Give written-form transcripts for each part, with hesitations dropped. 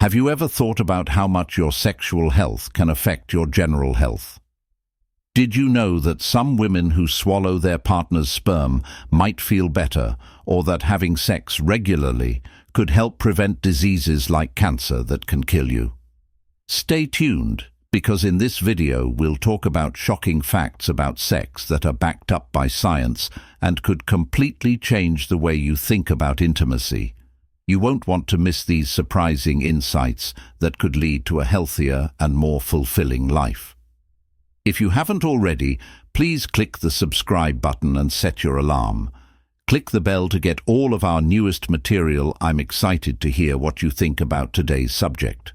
Have you ever thought about how much your sexual health can affect your general health? Did you know that some women who swallow their partner's sperm might feel better, or that having sex regularly could help prevent diseases like cancer that can kill you? Stay tuned, because in this video we'll talk about shocking facts about sex that are backed up by science and could completely change the way you think about intimacy. You won't want to miss these surprising insights that could lead to a healthier and more fulfilling life. If you haven't already, please click the subscribe button and set your alarm. Click the bell to get all of our newest material. I'm excited to hear what you think about today's subject.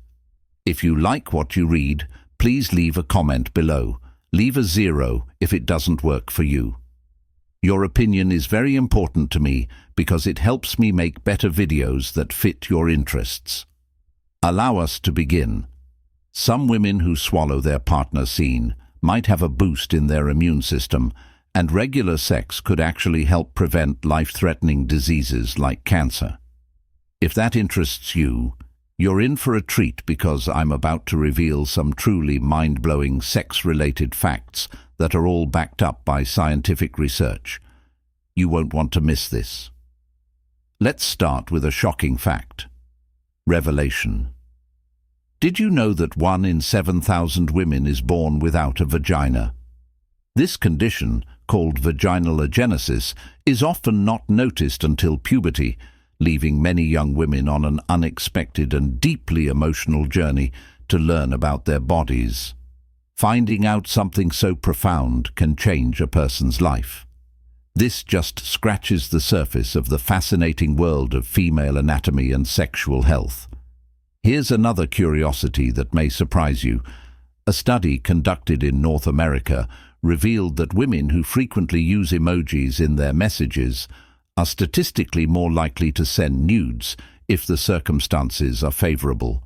If you like what you read, please leave a comment below. Leave a 0 if it doesn't work for you. Your opinion is very important to me because it helps me make better videos that fit your interests. Allow us to begin. Some women who swallow their partner semen might have a boost in their immune system, and regular sex could actually help prevent life-threatening diseases like cancer. If that interests you, you're in for a treat, because I'm about to reveal some truly mind-blowing sex-related facts that are all backed up by scientific research. You won't want to miss this. Let's start with a shocking fact. Revelation. Did you know that 1 in 7,000 women is born without a vagina? This condition, called vaginal agenesis, is often not noticed until puberty, leaving many young women on an unexpected and deeply emotional journey to learn about their bodies. Finding out something so profound can change a person's life. This just scratches the surface of the fascinating world of female anatomy and sexual health. Here's another curiosity that may surprise you. A study conducted in North America revealed that women who frequently use emojis in their messages are statistically more likely to send nudes if the circumstances are favorable.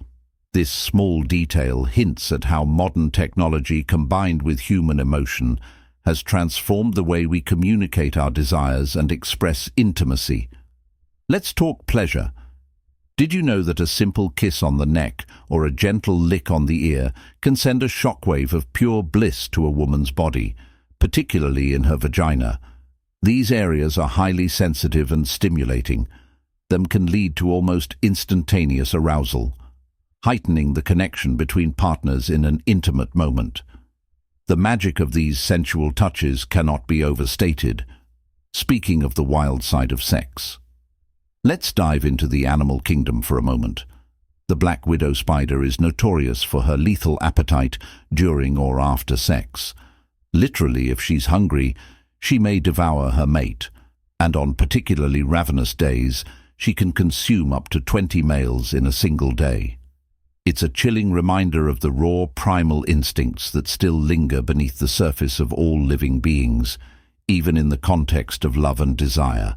This small detail hints at how modern technology combined with human emotion has transformed the way we communicate our desires and express intimacy. Let's talk pleasure. Did you know that a simple kiss on the neck or a gentle lick on the ear can send a shockwave of pure bliss to a woman's body, particularly in her vagina? These areas are highly sensitive and stimulating. Them can lead to almost instantaneous arousal, heightening the connection between partners in an intimate moment. The magic of these sensual touches cannot be overstated. Speaking of the wild side of sex, let's dive into the animal kingdom for a moment. The black widow spider is notorious for her lethal appetite during or after sex. Literally, if she's hungry, she may devour her mate, and on particularly ravenous days, she can consume up to 20 males in a single day. It's a chilling reminder of the raw primal instincts that still linger beneath the surface of all living beings, even in the context of love and desire.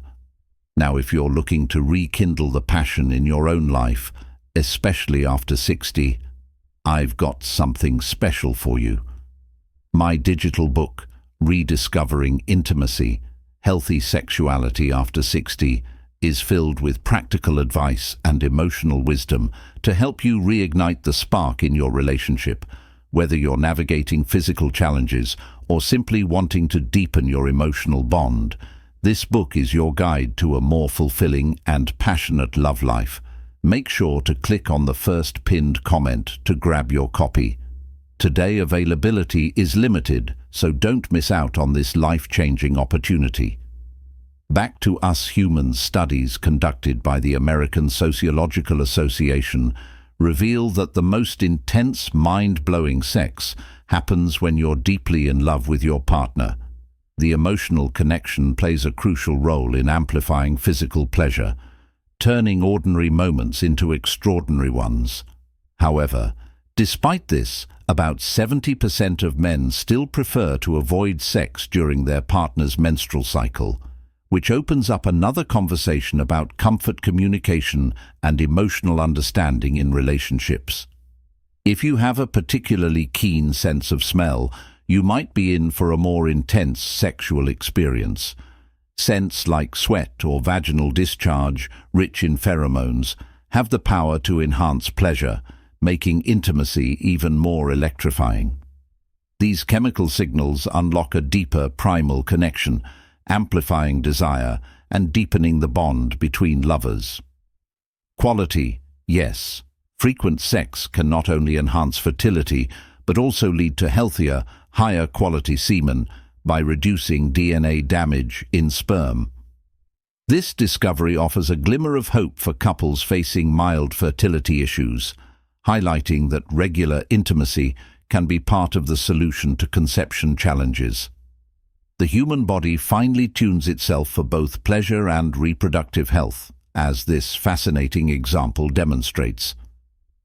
Now, if you're looking to rekindle the passion in your own life, especially after 60, I've got something special for you. My digital book, Rediscovering Intimacy, Healthy Sexuality After 60, is filled with practical advice and emotional wisdom to help you reignite the spark in your relationship, whether you're navigating physical challenges or simply wanting to deepen your emotional bond. This book is your guide to a more fulfilling and passionate love life. Make sure to click on the first pinned comment to grab your copy. Today, availability is limited, so don't miss out on this life-changing opportunity. Back to us humans. Studies conducted by the American Sociological Association reveal that the most intense, mind-blowing sex happens when you're deeply in love with your partner. The emotional connection plays a crucial role in amplifying physical pleasure, turning ordinary moments into extraordinary ones. However, despite this, about 70% of men still prefer to avoid sex during their partner's menstrual cycle, which opens up another conversation about comfort, communication, and emotional understanding in relationships. If you have a particularly keen sense of smell, you might be in for a more intense sexual experience. Scents like sweat or vaginal discharge, rich in pheromones, have the power to enhance pleasure, making intimacy even more electrifying. These chemical signals unlock a deeper primal connection, amplifying desire and deepening the bond between lovers. Quality, yes. Frequent sex can not only enhance fertility, but also lead to healthier, higher quality semen by reducing DNA damage in sperm. This discovery offers a glimmer of hope for couples facing mild fertility issues, highlighting that regular intimacy can be part of the solution to conception challenges. The human body finely tunes itself for both pleasure and reproductive health, as this fascinating example demonstrates.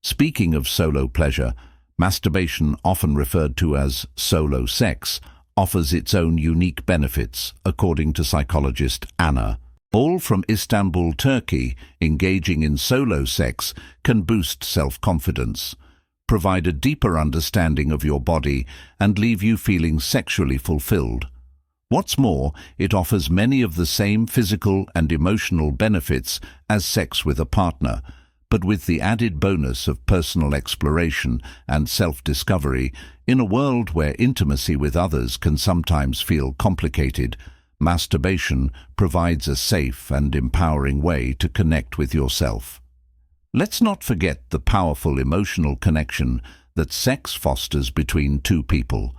Speaking of solo pleasure, masturbation, often referred to as solo sex, offers its own unique benefits, according to psychologist Anna. All from Istanbul, Turkey, engaging in solo sex can boost self-confidence, provide a deeper understanding of your body, and leave you feeling sexually fulfilled. What's more, it offers many of the same physical and emotional benefits as sex with a partner, but with the added bonus of personal exploration and self-discovery. In a world where intimacy with others can sometimes feel complicated, masturbation provides a safe and empowering way to connect with yourself. Let's not forget the powerful emotional connection that sex fosters between two people.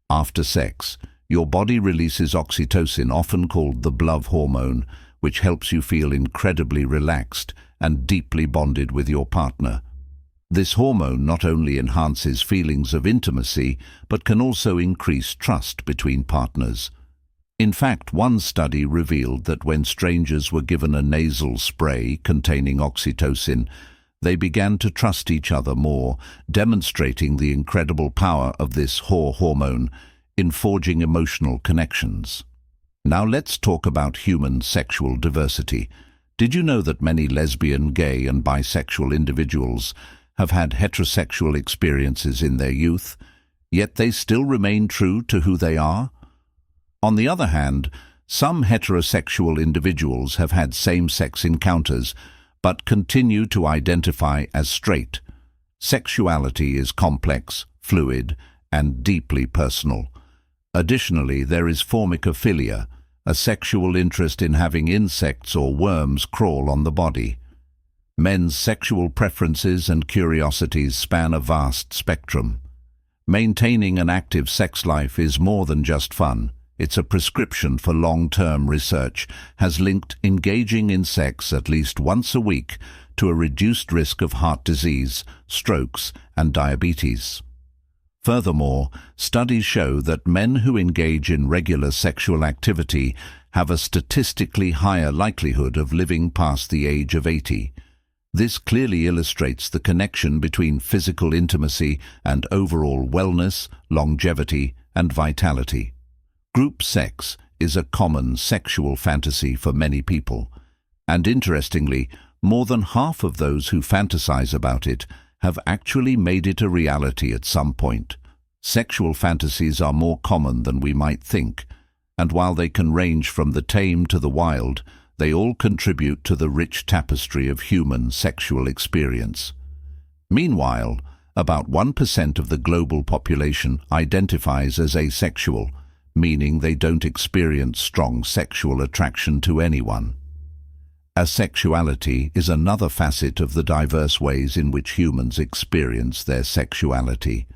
After sex, your body releases oxytocin, often called the love hormone, which helps you feel incredibly relaxed and deeply bonded with your partner. This hormone not only enhances feelings of intimacy, but can also increase trust between partners. In fact, one study revealed that when strangers were given a nasal spray containing oxytocin, they began to trust each other more, demonstrating the incredible power of this hormone in forging emotional connections. Now let's talk about human sexual diversity. Did you know that many lesbian, gay, and bisexual individuals have had heterosexual experiences in their youth, yet they still remain true to who they are? On the other hand, some heterosexual individuals have had same-sex encounters, but continue to identify as straight. Sexuality is complex, fluid, and deeply personal. Additionally, there is formicophilia, a sexual interest in having insects or worms crawl on the body. Men's sexual preferences and curiosities span a vast spectrum. Maintaining an active sex life is more than just fun. It's a prescription for long-term research, has linked engaging in sex at least once a week to a reduced risk of heart disease, strokes, and diabetes. Furthermore, studies show that men who engage in regular sexual activity have a statistically higher likelihood of living past the age of 80. This clearly illustrates the connection between physical intimacy and overall wellness, longevity, and vitality. Group sex is a common sexual fantasy for many people, and interestingly, more than half of those who fantasize about it have actually made it a reality at some point. Sexual fantasies are more common than we might think, and while they can range from the tame to the wild, they all contribute to the rich tapestry of human sexual experience. Meanwhile, about 1% of the global population identifies as asexual, meaning they don't experience strong sexual attraction to anyone. Asexuality is another facet of the diverse ways in which humans experience their sexuality.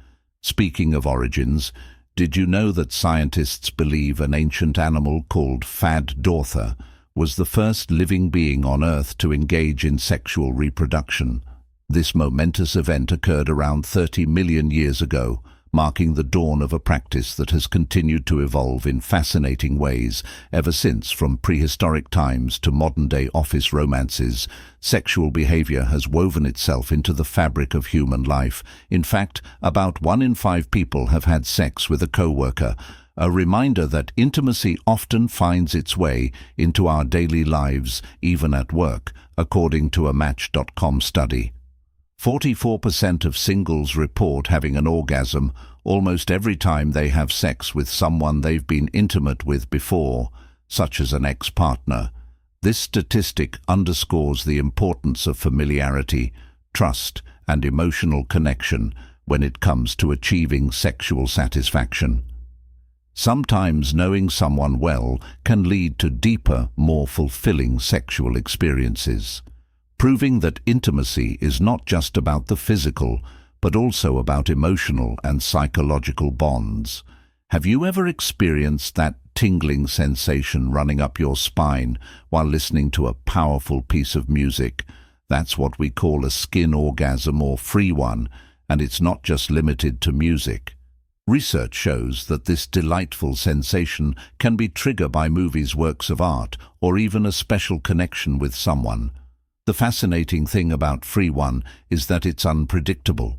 Speaking of origins, did you know that scientists believe an ancient animal called Fad-Dortha was the first living being on Earth to engage in sexual reproduction? This momentous event occurred around 30 million years ago, marking the dawn of a practice that has continued to evolve in fascinating ways ever since. From prehistoric times to modern-day office romances, sexual behavior has woven itself into the fabric of human life. In fact, about 1 in 5 people have had sex with a coworker, a reminder that intimacy often finds its way into our daily lives, even at work, according to a Match.com study. 44% of singles report having an orgasm almost every time they have sex with someone they've been intimate with before, such as an ex-partner. This statistic underscores the importance of familiarity, trust, and emotional connection when it comes to achieving sexual satisfaction. Sometimes knowing someone well can lead to deeper, more fulfilling sexual experiences, proving that intimacy is not just about the physical, but also about emotional and psychological bonds. Have you ever experienced that tingling sensation running up your spine while listening to a powerful piece of music? That's what we call a skin orgasm or free one, and it's not just limited to music. Research shows that this delightful sensation can be triggered by movies, works of art, or even a special connection with someone. The fascinating thing about free one is that it's unpredictable.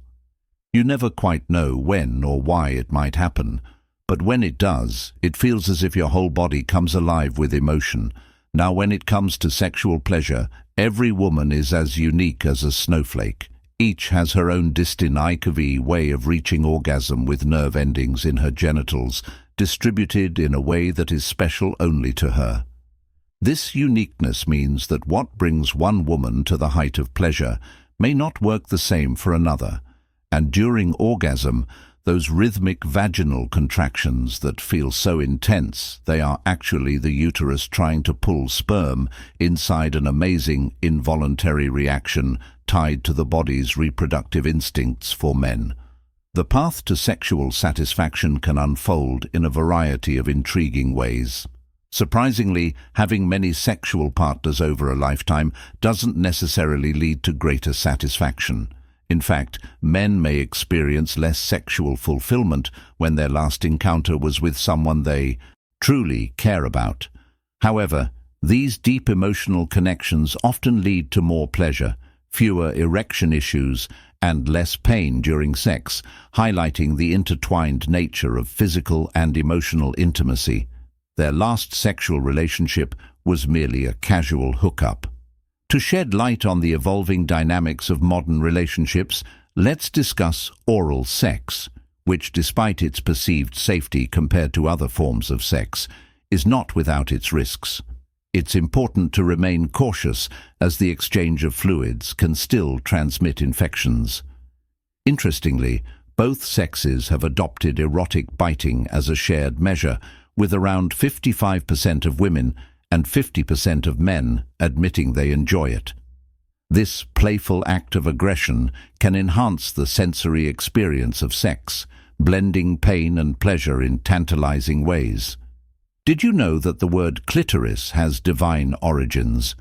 You never quite know when or why it might happen, but when it does, it feels as if your whole body comes alive with emotion. Now, when it comes to sexual pleasure, every woman is as unique as a snowflake. Each has her own distinct way of reaching orgasm, with nerve endings in her genitals distributed in a way that is special only to her. This uniqueness means that what brings one woman to the height of pleasure may not work the same for another, and during orgasm, those rhythmic vaginal contractions that feel so intense, they are actually the uterus trying to pull sperm inside, an amazing involuntary reaction tied to the body's reproductive instincts for men. The path to sexual satisfaction can unfold in a variety of intriguing ways. Surprisingly, having many sexual partners over a lifetime doesn't necessarily lead to greater satisfaction. In fact, men may experience less sexual fulfillment when their last encounter was with someone they truly care about. However, these deep emotional connections often lead to more pleasure, fewer erection issues, and less pain during sex, highlighting the intertwined nature of physical and emotional intimacy. Their last sexual relationship was merely a casual hookup. To shed light on the evolving dynamics of modern relationships, let's discuss oral sex, which, despite its perceived safety compared to other forms of sex, is not without its risks. It's important to remain cautious, as the exchange of fluids can still transmit infections. Interestingly, both sexes have adopted erotic biting as a shared measure, with around 55% of women and 50% of men admitting they enjoy it. This playful act of aggression can enhance the sensory experience of sex, blending pain and pleasure in tantalizing ways. Did you know that the word clitoris has divine origins?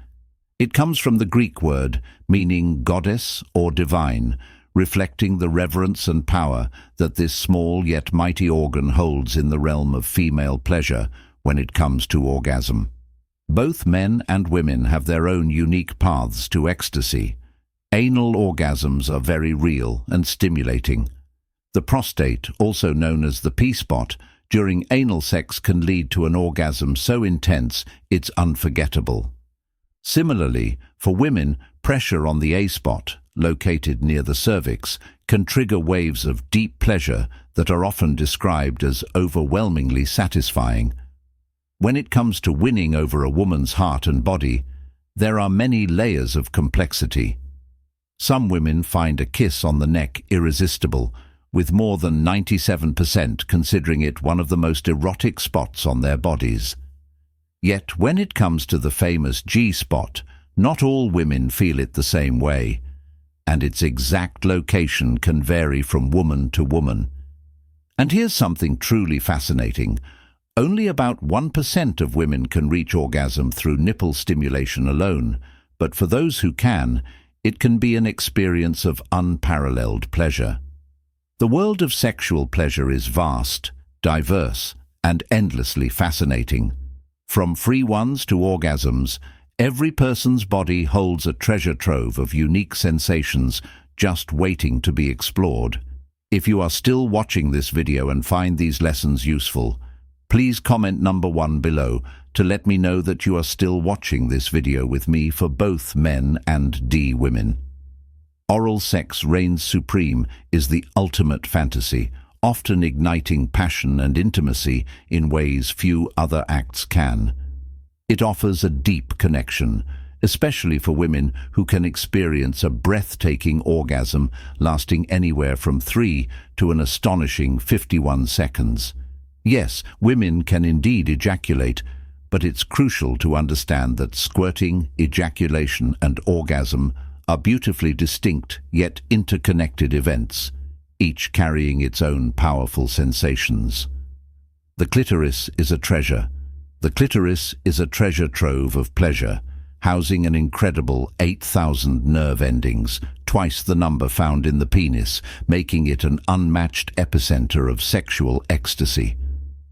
It comes from the Greek word meaning goddess or divine, reflecting the reverence and power that this small yet mighty organ holds in the realm of female pleasure when it comes to orgasm. Both men and women have their own unique paths to ecstasy. Anal orgasms are very real and stimulating. The prostate, also known as the P-spot, during anal sex can lead to an orgasm so intense it's unforgettable. Similarly, for women, pressure on the A-spot, located near the cervix, can trigger waves of deep pleasure that are often described as overwhelmingly satisfying. When it comes to winning over a woman's heart and body, there are many layers of complexity. Some women find a kiss on the neck irresistible, with more than 97% considering it one of the most erotic spots on their bodies. Yet when it comes to the famous G-spot, not all women feel it the same way, and its exact location can vary from woman to woman. And here's something truly fascinating. Only about 1% of women can reach orgasm through nipple stimulation alone, but for those who can, it can be an experience of unparalleled pleasure. The world of sexual pleasure is vast, diverse, and endlessly fascinating. From free ones to orgasms, every person's body holds a treasure trove of unique sensations just waiting to be explored. If you are still watching this video and find these lessons useful, please comment number 1 below to let me know that you are still watching this video with me for both men and D women. Oral sex reigns supreme is the ultimate fantasy, often igniting passion and intimacy in ways few other acts can. It offers a deep connection, especially for women who can experience a breathtaking orgasm lasting anywhere from 3 to an astonishing 51 seconds. Yes, women can indeed ejaculate, but it's crucial to understand that squirting, ejaculation, and orgasm are beautifully distinct yet interconnected events, each carrying its own powerful sensations. The clitoris is a treasure. The clitoris is a treasure trove of pleasure, housing an incredible 8,000 nerve endings, twice the number found in the penis, making it an unmatched epicenter of sexual ecstasy.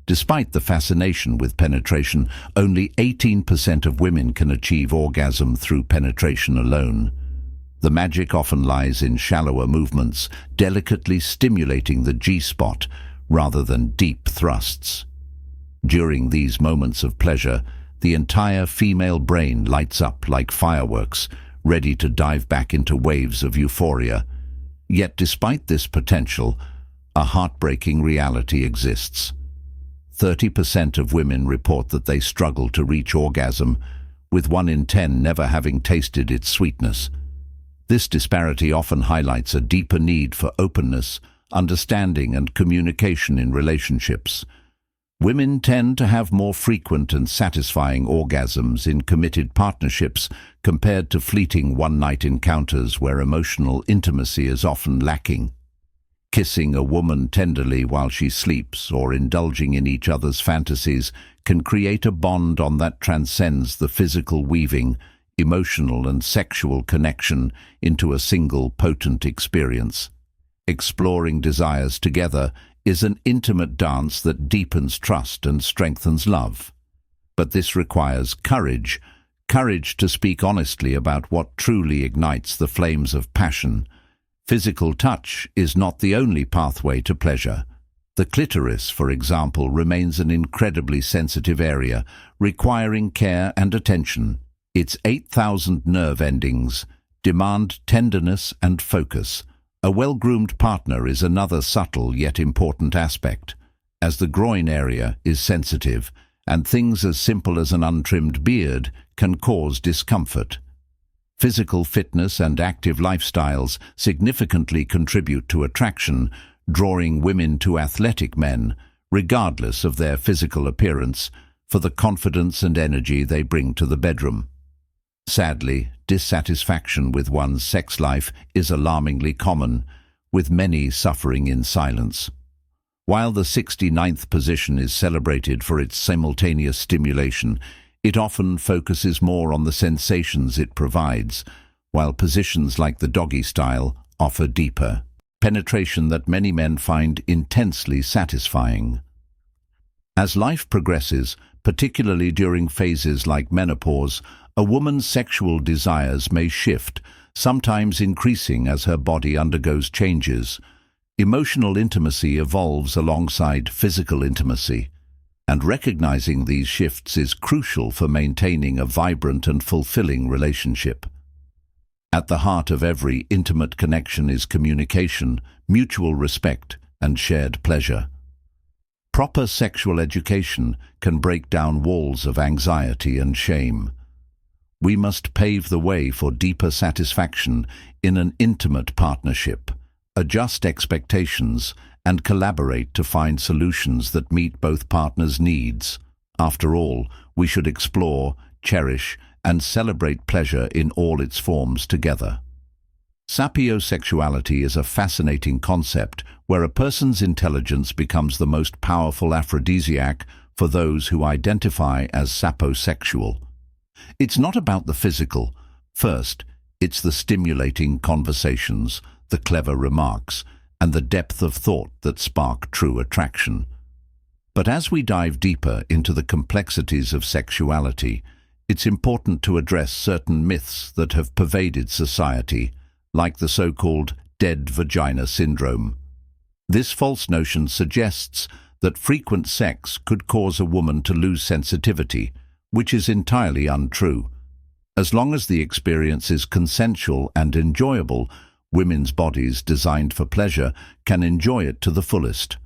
Despite the fascination with penetration, only 18% of women can achieve orgasm through penetration alone. The magic often lies in shallower movements, delicately stimulating the G-spot rather than deep thrusts. During these moments of pleasure, the entire female brain lights up like fireworks, ready to dive back into waves of euphoria. Yet despite this potential, a heartbreaking reality exists. 30% of women report that they struggle to reach orgasm, with 1 in 10 never having tasted its sweetness. This disparity often highlights a deeper need for openness, understanding, and communication in relationships. Women tend to have more frequent and satisfying orgasms in committed partnerships compared to fleeting one-night encounters where emotional intimacy is often lacking. Kissing a woman tenderly while she sleeps or indulging in each other's fantasies can create a bond that transcends the physical weaving, emotional and sexual connection into a single potent experience. Exploring desires together is an intimate dance that deepens trust and strengthens love. But this requires courage to speak honestly about what truly ignites the flames of passion. Physical touch is not the only pathway to pleasure. The clitoris, for example, remains an incredibly sensitive area, requiring care and attention. Its 8,000 nerve endings demand tenderness and focus. A well-groomed partner is another subtle yet important aspect, as the groin area is sensitive, and things as simple as an untrimmed beard can cause discomfort. Physical fitness and active lifestyles significantly contribute to attraction, drawing women to athletic men, regardless of their physical appearance, for the confidence and energy they bring to the bedroom. Sadly, dissatisfaction with one's sex life is alarmingly common, with many suffering in silence. While the 69th position is celebrated for its simultaneous stimulation, it often focuses more on the sensations it provides, while positions like the doggy style offer deeper penetration that many men find intensely satisfying. As life progresses, particularly during phases like menopause, a woman's sexual desires may shift, sometimes increasing as her body undergoes changes. Emotional intimacy evolves alongside physical intimacy, and recognizing these shifts is crucial for maintaining a vibrant and fulfilling relationship. At the heart of every intimate connection is communication, mutual respect, and shared pleasure. Proper sexual education can break down walls of anxiety and shame. We must pave the way for deeper satisfaction in an intimate partnership, adjust expectations, and collaborate to find solutions that meet both partners' needs. After all, we should explore, cherish, and celebrate pleasure in all its forms together. Sapiosexuality is a fascinating concept where a person's intelligence becomes the most powerful aphrodisiac for those who identify as saposexual. It's not about the physical. First, it's the stimulating conversations, the clever remarks, and the depth of thought that spark true attraction. But as we dive deeper into the complexities of sexuality, it's important to address certain myths that have pervaded society, like the so-called dead vagina syndrome. This false notion suggests that frequent sex could cause a woman to lose sensitivity, which is entirely untrue. As long as the experience is consensual and enjoyable, women's bodies designed for pleasure can enjoy it to the fullest.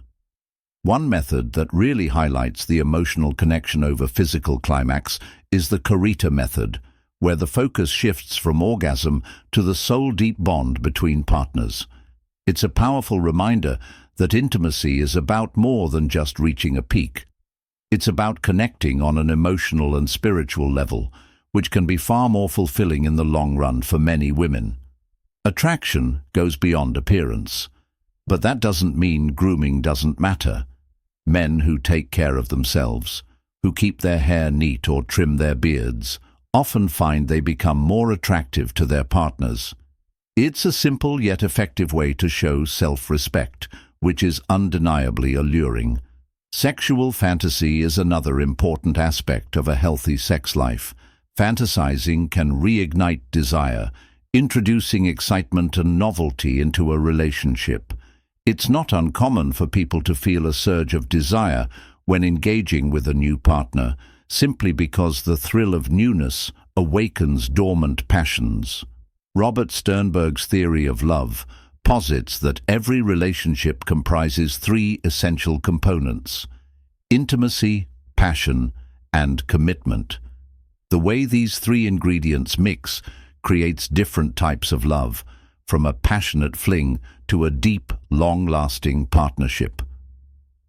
One method that really highlights the emotional connection over physical climax is the Karita method, where the focus shifts from orgasm to the soul-deep bond between partners. It's a powerful reminder that intimacy is about more than just reaching a peak. It's about connecting on an emotional and spiritual level, which can be far more fulfilling in the long run for many women. Attraction goes beyond appearance, but that doesn't mean grooming doesn't matter. Men who take care of themselves, who keep their hair neat or trim their beards, often find they become more attractive to their partners. It's a simple yet effective way to show self-respect, which is undeniably alluring. Sexual fantasy is another important aspect of a healthy sex life. Fantasizing can reignite desire, introducing excitement and novelty into a relationship. It's not uncommon for people to feel a surge of desire when engaging with a new partner, simply because the thrill of newness awakens dormant passions. Robert Sternberg's theory of love posits that every relationship comprises three essential components: intimacy, passion, and commitment. The way these three ingredients mix creates different types of love, from a passionate fling to a deep, long-lasting partnership.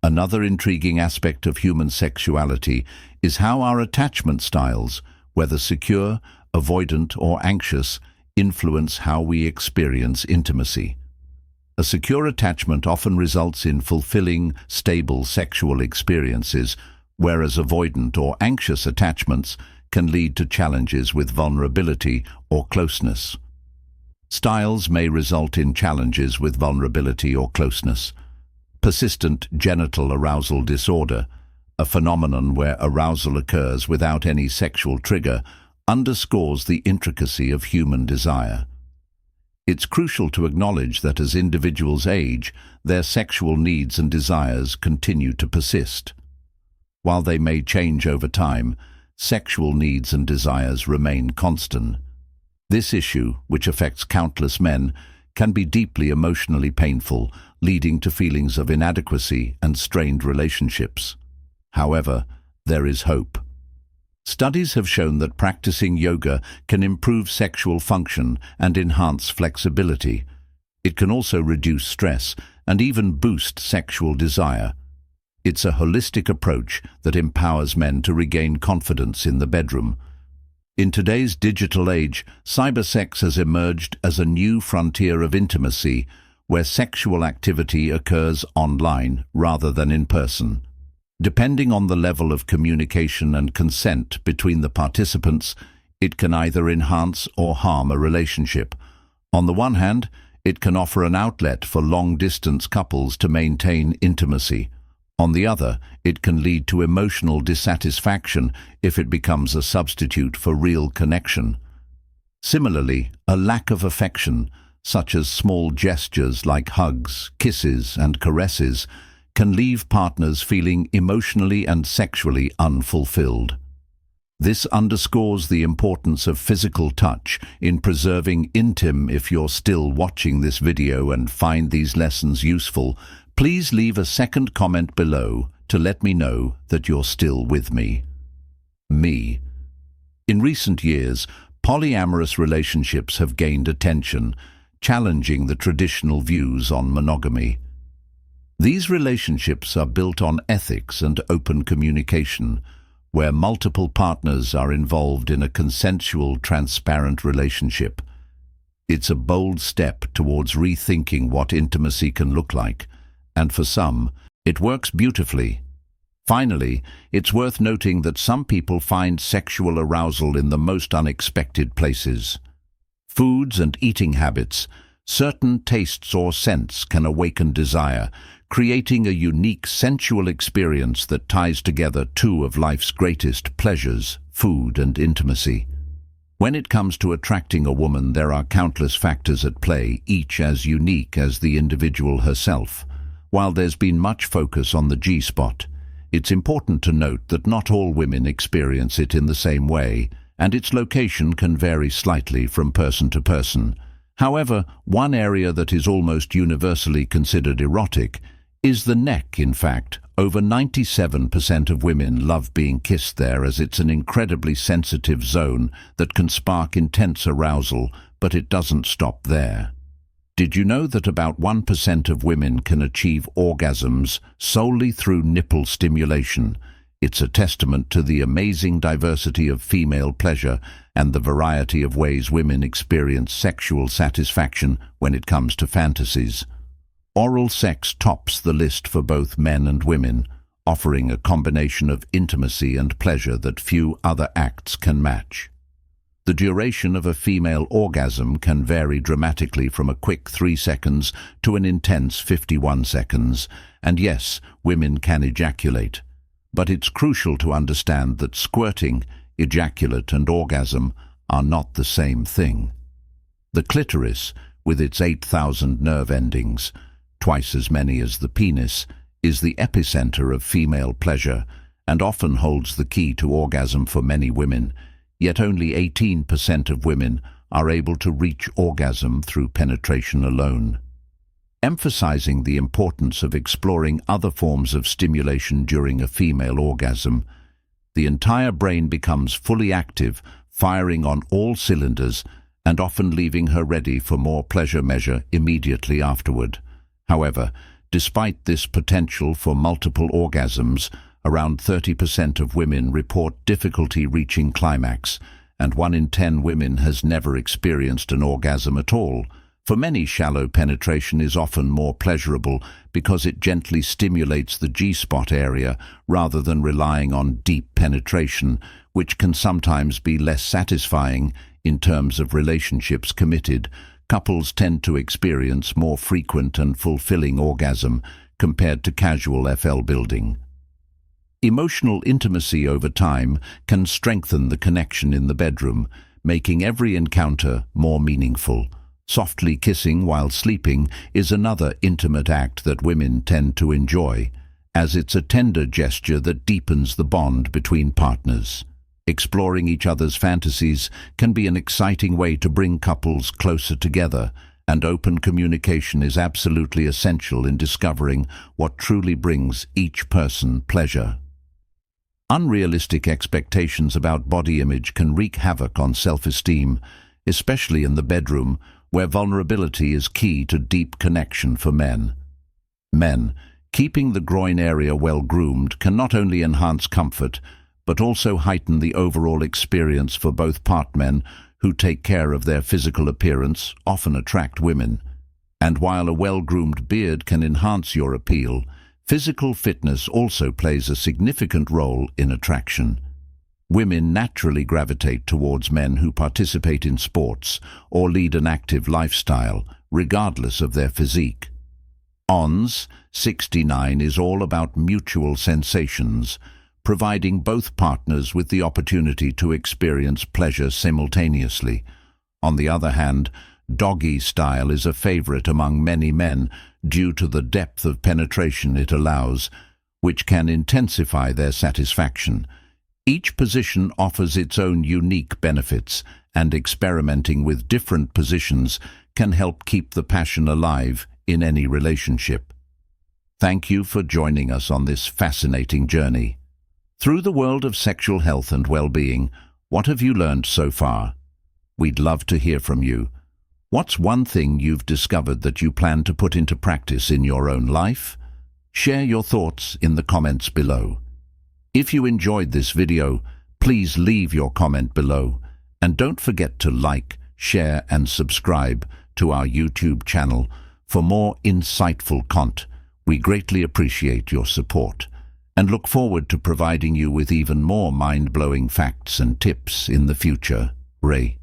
Another intriguing aspect of human sexuality is how our attachment styles, whether secure, avoidant, or anxious, influence how we experience intimacy. A secure attachment often results in fulfilling, stable sexual experiences, whereas avoidant or anxious attachments can lead to challenges with vulnerability or closeness. Styles may result in challenges with vulnerability or closeness. Persistent genital arousal disorder, a phenomenon where arousal occurs without any sexual trigger, underscores the intricacy of human desire. It's crucial to acknowledge that as individuals age, their sexual needs and desires continue to persist. While they may change over time, sexual needs and desires remain constant. This issue, which affects countless men, can be deeply emotionally painful, leading to feelings of inadequacy and strained relationships. However, there is hope. Studies have shown that practicing yoga can improve sexual function and enhance flexibility. It can also reduce stress and even boost sexual desire. It's a holistic approach that empowers men to regain confidence in the bedroom. In today's digital age, cybersex has emerged as a new frontier of intimacy, where sexual activity occurs online rather than in person. Depending on the level of communication and consent between the participants, it can either enhance or harm a relationship. On the one hand, it can offer an outlet for long-distance couples to maintain intimacy. On the other, it can lead to emotional dissatisfaction if it becomes a substitute for real connection. Similarly, a lack of affection, such as small gestures like hugs, kisses, and caresses, can leave partners feeling emotionally and sexually unfulfilled. This underscores the importance of physical touch in preserving intimacy. If you're still watching this video and find these lessons useful, please leave a second comment below to let me know that you're still with me. In recent years, polyamorous relationships have gained attention, challenging the traditional views on monogamy. These relationships are built on ethics and open communication, where multiple partners are involved in a consensual, transparent relationship. It's a bold step towards rethinking what intimacy can look like, and for some, it works beautifully. Finally, it's worth noting that some people find sexual arousal in the most unexpected places. Foods and eating habits, certain tastes or scents can awaken desire, creating a unique sensual experience that ties together two of life's greatest pleasures, food and intimacy. When it comes to attracting a woman, there are countless factors at play, each as unique as the individual herself. While there's been much focus on the G-spot, it's important to note that not all women experience it in the same way, and its location can vary slightly from person to person. However, one area that is almost universally considered erotic is the neck, in fact. Over 97% of women love being kissed there, as it's an incredibly sensitive zone that can spark intense arousal, but it doesn't stop there. Did you know that about 1% of women can achieve orgasms solely through nipple stimulation? It's a testament to the amazing diversity of female pleasure and the variety of ways women experience sexual satisfaction when it comes to fantasies. Oral sex tops the list for both men and women, offering a combination of intimacy and pleasure that few other acts can match. The duration of a female orgasm can vary dramatically, from a quick 3 seconds to an intense 51 seconds, and yes, women can ejaculate. But it's crucial to understand that squirting, ejaculate and orgasm are not the same thing. The clitoris, with its 8,000 nerve endings, twice as many as the penis, is the epicenter of female pleasure and often holds the key to orgasm for many women, yet only 18% of women are able to reach orgasm through penetration alone. Emphasizing the importance of exploring other forms of stimulation during a female orgasm, the entire brain becomes fully active, firing on all cylinders and often leaving her ready for more pleasure measure immediately afterward. However, despite this potential for multiple orgasms, around 30% of women report difficulty reaching climax, and 1 in 10 women has never experienced an orgasm at all. For many, shallow penetration is often more pleasurable because it gently stimulates the G-spot area rather than relying on deep penetration, which can sometimes be less satisfying. In terms of relationships committed, couples tend to experience more frequent and fulfilling orgasm compared to casual FL building. Emotional intimacy over time can strengthen the connection in the bedroom, making every encounter more meaningful. Softly kissing while sleeping is another intimate act that women tend to enjoy, as it's a tender gesture that deepens the bond between partners. Exploring each other's fantasies can be an exciting way to bring couples closer together, and open communication is absolutely essential in discovering what truly brings each person pleasure. Unrealistic expectations about body image can wreak havoc on self-esteem, especially in the bedroom, where vulnerability is key to deep connection for men. Men, keeping the groin area well groomed can not only enhance comfort, but also heighten the overall experience for both men who take care of their physical appearance, often attract women. And while a well-groomed beard can enhance your appeal, physical fitness also plays a significant role in attraction. Women naturally gravitate towards men who participate in sports or lead an active lifestyle, regardless of their physique. ONS 69 is all about mutual sensations, providing both partners with the opportunity to experience pleasure simultaneously. On the other hand, doggy style is a favorite among many men due to the depth of penetration it allows, which can intensify their satisfaction. Each position offers its own unique benefits, and experimenting with different positions can help keep the passion alive in any relationship. Thank you for joining us on this fascinating journey. Through the world of sexual health and well-being, what have you learned so far? We'd love to hear from you. What's one thing you've discovered that you plan to put into practice in your own life? Share your thoughts in the comments below. If you enjoyed this video, please leave your comment below, and don't forget to like, share and subscribe to our YouTube channel for more insightful content. We greatly appreciate your support and look forward to providing you with even more mind-blowing facts and tips in the future. Ray.